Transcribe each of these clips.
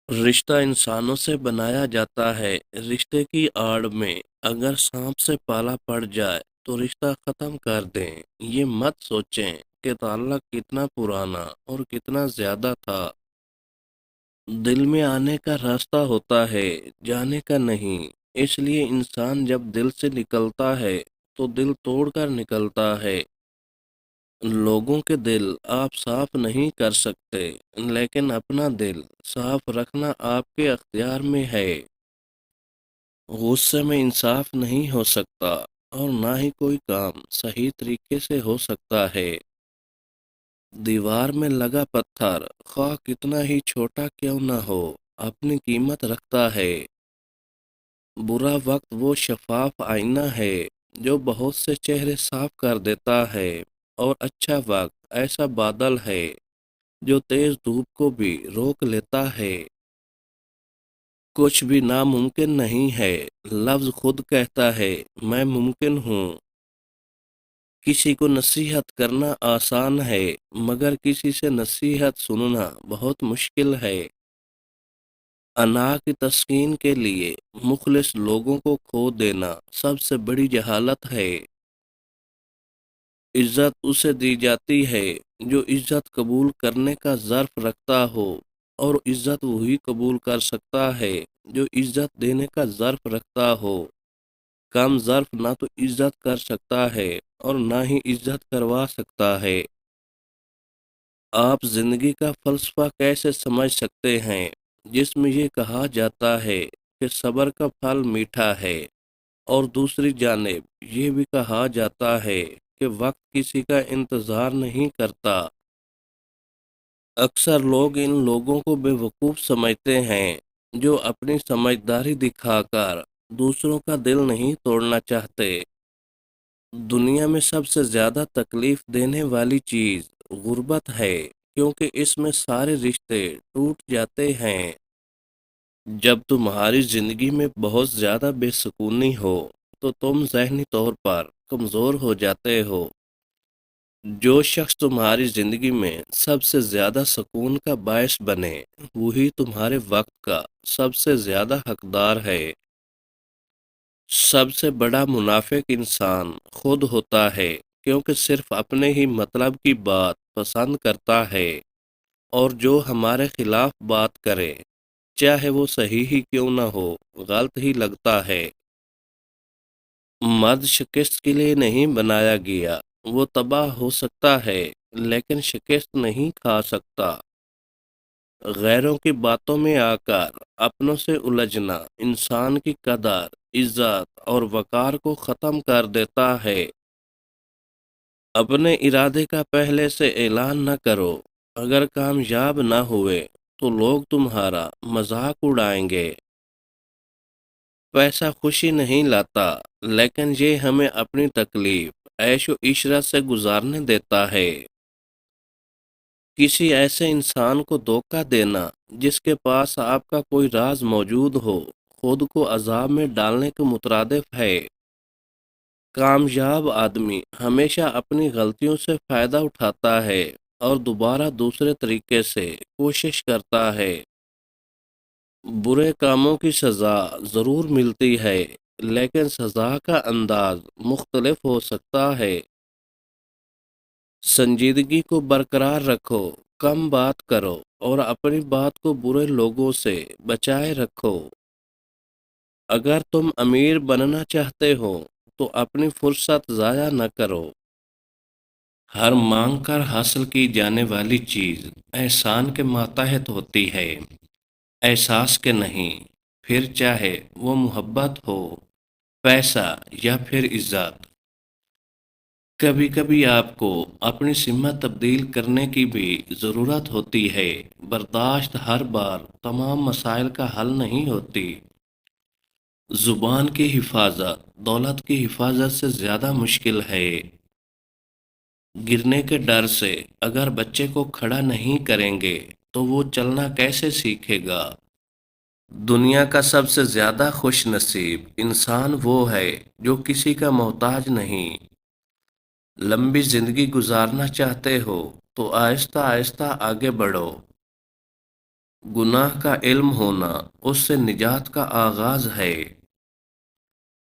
رشتہ انسانوں سے بنایا جاتا ہے۔ رشتے کی آڑ میں اگر سانپ سے پالا پڑ جائے تو رشتہ ختم کر دیں۔ یہ مت سوچیں کہ تعلق کتنا پرانا اور کتنا زیادہ تھا۔ دل میں آنے کا راستہ ہوتا ہے، جانے کا نہیں۔ اس لیے انسان جب دل سے نکلتا ہے تو دل توڑ کر نکلتا ہے۔ لوگوں کے دل آپ صاف نہیں کر سکتے، لیکن اپنا دل صاف رکھنا آپ کے اختیار میں ہے۔ غصے میں انصاف نہیں ہو سکتا اور نہ ہی کوئی کام صحیح طریقے سے ہو سکتا ہے۔ دیوار میں لگا پتھر خواہ کتنا ہی چھوٹا کیوں نہ ہو، اپنی قیمت رکھتا ہے۔ برا وقت وہ شفاف آئینہ ہے جو بہت سے چہرے صاف کر دیتا ہے، اور اچھا وقت ایسا بادل ہے جو تیز دھوپ کو بھی روک لیتا ہے۔ کچھ بھی ناممکن نہیں ہے، لفظ خود کہتا ہے میں ممکن ہوں۔ کسی کو نصیحت کرنا آسان ہے، مگر کسی سے نصیحت سننا بہت مشکل ہے۔ انا کی تسکین کے لیے مخلص لوگوں کو کھو دینا سب سے بڑی جہالت ہے۔ عزت اسے دی جاتی ہے جو عزت قبول کرنے کا ظرف رکھتا ہو، اور عزت وہی قبول کر سکتا ہے جو عزت دینے کا ظرف رکھتا ہو۔ کم ظرف نہ تو عزت کر سکتا ہے اور نہ ہی عزت کروا سکتا ہے۔ آپ زندگی کا فلسفہ کیسے سمجھ سکتے ہیں جس میں یہ کہا جاتا ہے کہ صبر کا پھل میٹھا ہے، اور دوسری جانب یہ بھی کہا جاتا ہے کہ وقت کسی کا انتظار نہیں کرتا؟ اکثر لوگ ان لوگوں کو بے وقوف سمجھتے ہیں جو اپنی سمجھداری دکھا کر دوسروں کا دل نہیں توڑنا چاہتے۔ دنیا میں سب سے زیادہ تکلیف دینے والی چیز غربت ہے، کیونکہ اس میں سارے رشتے ٹوٹ جاتے ہیں۔ جب تمہاری زندگی میں بہت زیادہ بے سکونی ہو تو تم ذہنی طور پر کمزور ہو جاتے ہو۔ جو شخص تمہاری زندگی میں سب سے زیادہ سکون کا باعث بنے، وہی تمہارے وقت کا سب سے زیادہ حقدار ہے۔ سب سے بڑا منافق انسان خود ہوتا ہے، کیونکہ صرف اپنے ہی مطلب کی بات پسند کرتا ہے، اور جو ہمارے خلاف بات کرے، چاہے وہ صحیح ہی کیوں نہ ہو، غلط ہی لگتا ہے۔ مرد شکست کے لیے نہیں بنایا گیا، وہ تباہ ہو سکتا ہے لیکن شکست نہیں کھا سکتا۔ غیروں کی باتوں میں آ کر اپنوں سے الجھنا انسان کی قدر، عزت اور وقار کو ختم کر دیتا ہے۔ اپنے ارادے کا پہلے سے اعلان نہ کرو۔ اگر کامیاب نہ ہوئے تو لوگ تمہارا مذاق اڑائیں گے۔ پیسہ خوشی نہیں لاتا، لیکن یہ ہمیں اپنی تکلیف عیش و عشرت سے گزارنے دیتا ہے۔ کسی ایسے انسان کو دھوکہ دینا جس کے پاس آپ کا کوئی راز موجود ہو، خود کو عذاب میں ڈالنے کے مترادف ہے۔ کامیاب آدمی ہمیشہ اپنی غلطیوں سے فائدہ اٹھاتا ہے اور دوبارہ دوسرے طریقے سے کوشش کرتا ہے۔ برے کاموں کی سزا ضرور ملتی ہے، لیکن سزا کا انداز مختلف ہو سکتا ہے۔ سنجیدگی کو برقرار رکھو، کم بات کرو اور اپنی بات کو برے لوگوں سے بچائے رکھو۔ اگر تم امیر بننا چاہتے ہو تو اپنی فرصت ضائع نہ کرو۔ ہر مانگ کر حاصل کی جانے والی چیز احسان کے ماتحت ہوتی ہے، احساس کے نہیں، پھر چاہے وہ محبت ہو، پیسہ یا پھر عزت۔ کبھی کبھی آپ کو اپنی سمت تبدیل کرنے کی بھی ضرورت ہوتی ہے۔ برداشت ہر بار تمام مسائل کا حل نہیں ہوتی۔ زبان کی حفاظت دولت کی حفاظت سے زیادہ مشکل ہے۔ گرنے کے ڈر سے اگر بچے کو کھڑا نہیں کریں گے تو وہ چلنا کیسے سیکھے گا؟ دنیا کا سب سے زیادہ خوش نصیب انسان وہ ہے جو کسی کا محتاج نہیں۔ لمبی زندگی گزارنا چاہتے ہو تو آہستہ آہستہ آگے بڑھو۔ گناہ کا علم ہونا اس سے نجات کا آغاز ہے۔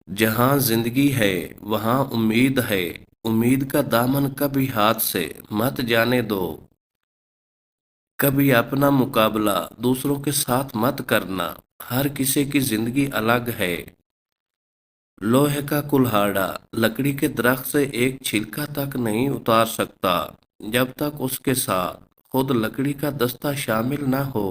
جہاں زندگی ہے وہاں امید ہے، امید کا دامن کبھی ہاتھ سے مت جانے دو۔ کبھی اپنا مقابلہ دوسروں کے ساتھ مت کرنا، ہر کسی کی زندگی الگ ہے۔ لوہے کا کلہاڑا لکڑی کے درخت سے ایک چھلکا تک نہیں اتار سکتا جب تک اس کے ساتھ خود لکڑی کا دستہ شامل نہ ہو۔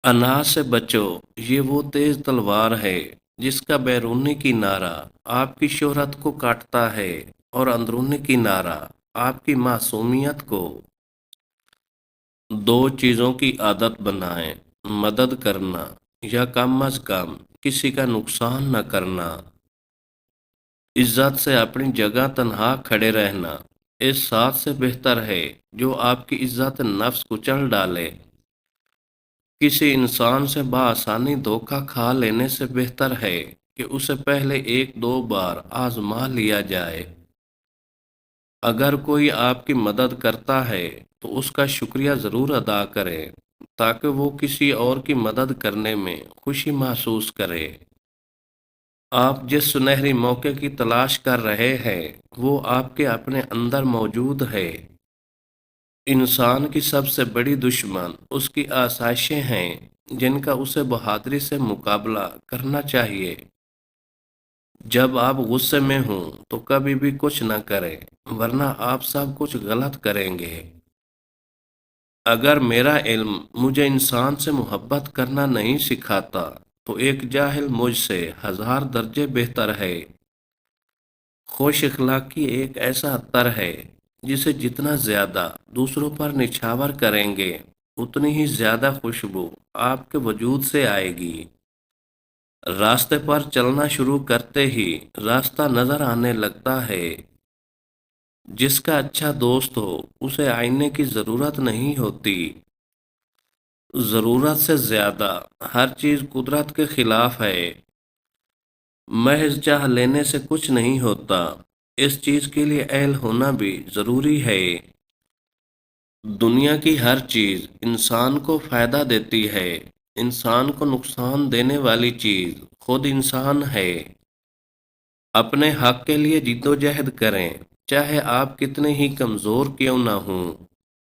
انا سے بچو، یہ وہ تیز تلوار ہے جس کا بیرونی کنارہ آپ کی شہرت کو کاٹتا ہے اور اندرونی کنارہ آپ کی معصومیت کو۔ دو چیزوں کی عادت بنائیں: مدد کرنا یا کم از کم کسی کا نقصان نہ کرنا۔ عزت سے اپنی جگہ تنہا کھڑے رہنا اس ساتھ سے بہتر ہے جو آپ کی عزت نفس کچل ڈالے۔ کسی انسان سے بآسانی دھوکہ کھا لینے سے بہتر ہے کہ اسے پہلے ایک دو بار آزما لیا جائے۔ اگر کوئی آپ کی مدد کرتا ہے تو اس کا شکریہ ضرور ادا کریں تاکہ وہ کسی اور کی مدد کرنے میں خوشی محسوس کرے۔ آپ جس سنہری موقع کی تلاش کر رہے ہیں وہ آپ کے اپنے اندر موجود ہے۔ انسان کی سب سے بڑی دشمن اس کی آسائشیں ہیں جن کا اسے بہادری سے مقابلہ کرنا چاہیے۔ جب آپ غصے میں ہوں تو کبھی بھی کچھ نہ کریں ورنہ آپ سب کچھ غلط کریں گے۔ اگر میرا علم مجھے انسان سے محبت کرنا نہیں سکھاتا تو ایک جاہل مجھ سے 1000 درجے بہتر ہے۔ خوش اخلاقی ایک ایسا عطر ہے جسے جتنا زیادہ دوسروں پر نچھاور کریں گے اتنی ہی زیادہ خوشبو آپ کے وجود سے آئے گی۔ راستے پر چلنا شروع کرتے ہی راستہ نظر آنے لگتا ہے۔ جس کا اچھا دوست ہو اسے آئینے کی ضرورت نہیں ہوتی۔ ضرورت سے زیادہ ہر چیز قدرت کے خلاف ہے۔ محض چاہ لینے سے کچھ نہیں ہوتا، اس چیز کے لیے اہل ہونا بھی ضروری ہے۔ دنیا کی ہر چیز انسان کو فائدہ دیتی ہے، انسان کو نقصان دینے والی چیز خود انسان ہے۔ اپنے حق کے لیے جدوجہد کریں، چاہے آپ کتنے ہی کمزور کیوں نہ ہوں۔